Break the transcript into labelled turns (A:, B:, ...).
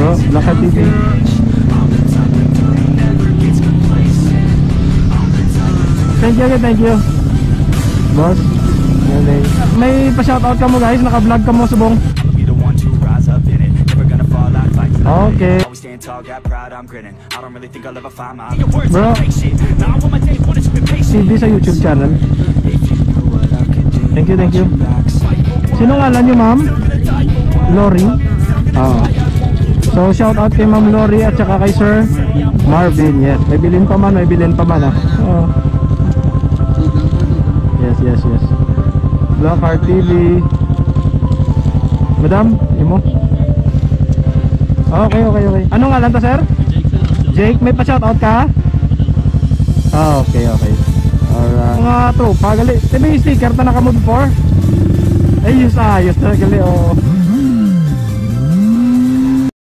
A: Bro, Black Heart TV. Thank you, thank you. Boss. May pa-shoutout ka mo guys, naka-vlog ka mo subong. Okay. Bro, CV sa YouTube channel. Thank you, thank you. Sino ngalan nyo, ma'am? Lori? Oo. So, shoutout kay Ma'am Lori at saka kay Sir Marvin. Yes, may bilin pa man ah. Oo. Yes. Black Heart TV. Madam, imo? Okay. Anong ngalan to, sir? Jake, may pa-shoutout ka? Okay. Alright. Mga tropa, gali. May sticker na naka-move for? Ayos na gali, oh.